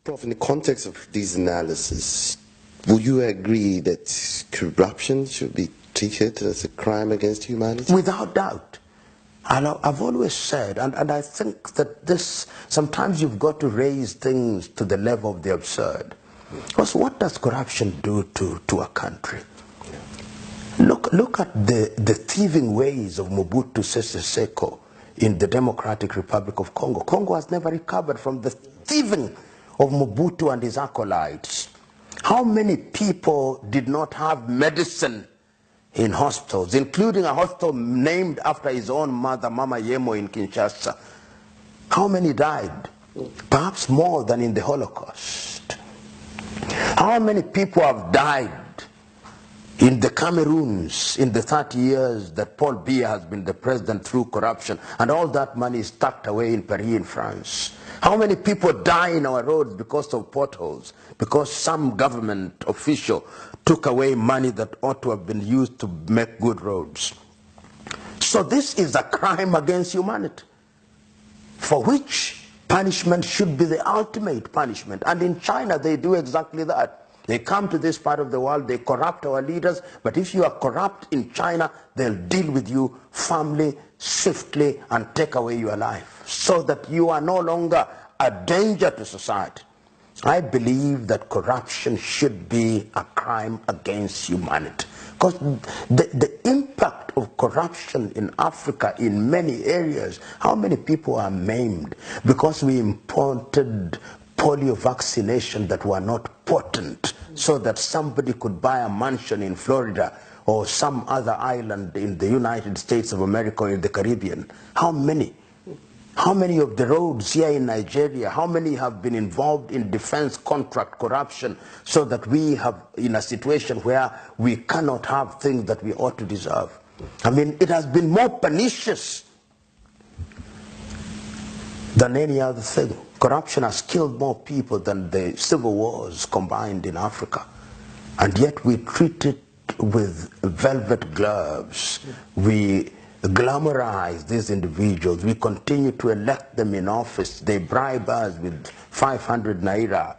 Prof, in the context of these analyses, would you agree that corruption should be treated as a crime against humanity? Without doubt. And I've always said, and I think that this, sometimes you've got to raise things to the level of the absurd. Because what does corruption do to a country? Look at the thieving ways of Mobutu Sese Seko in the Democratic Republic of Congo. Congo has never recovered from the thieving of Mobutu and his acolytes. How many people did not have medicine in hospitals, including a hospital named after his own mother, Mama Yemo in Kinshasa? How many died? Perhaps more than in the Holocaust. How many people have died in the Cameroons in the 30 years that Paul Biya has been the president through corruption, and all that money is tucked away in Paris in France? How many people die in our roads because of potholes, because some government official took away money that ought to have been used to make good roads? So this is a crime against humanity, for which punishment should be the ultimate punishment. And in China they do exactly that. They come to this part of the world, they corrupt our leaders, but if you are corrupt in China, they'll deal with you firmly, swiftly, and take away your life, so that you are no longer a danger to society. I believe that corruption should be a crime against humanity, because the impact of corruption in Africa in many areas, how many people are maimed because we imported polio vaccination that were not potent, so that somebody could buy a mansion in Florida or some other island in the United States of America or in the Caribbean. How many? How many of the roads here in Nigeria, how many have been involved in defense contract corruption, so that we have in a situation where we cannot have things that we ought to deserve? I mean, it has been more pernicious than any other thing. Corruption has killed more people than the civil wars combined in Africa. And yet we treat it with velvet gloves. We glamorize these individuals. We continue to elect them in office. They bribe us with 500 naira,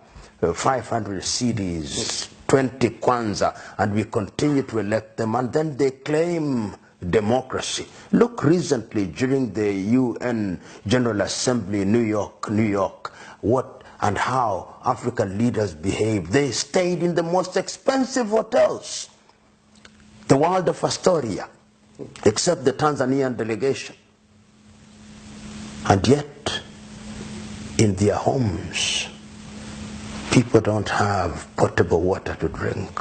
500 CDs, 20 kwanza, and we continue to elect them. And then they claim democracy. Look recently during the UN General Assembly in New York, what and how African leaders behaved. They stayed in the most expensive hotels, the world of Astoria, except the Tanzanian delegation. And yet, in their homes, people don't have potable water to drink.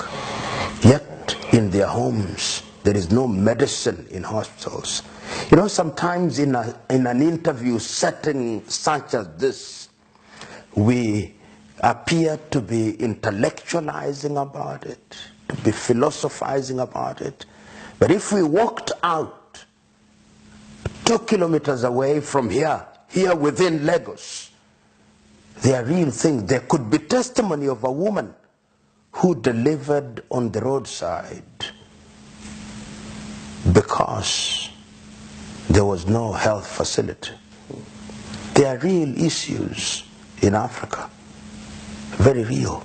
Yet, in their homes, there is no medicine in hospitals. You know, sometimes in an interview setting such as this, we appear to be intellectualizing about it, to be philosophizing about it. But if we walked out 2 kilometers away from here within Lagos, there are real things. There could be testimony of a woman who delivered on the roadside because there was no health facility. There are real issues in Africa, very real.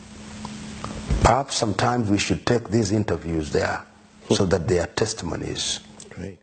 Perhaps sometimes we should take these interviews there so that they are testimonies. Great.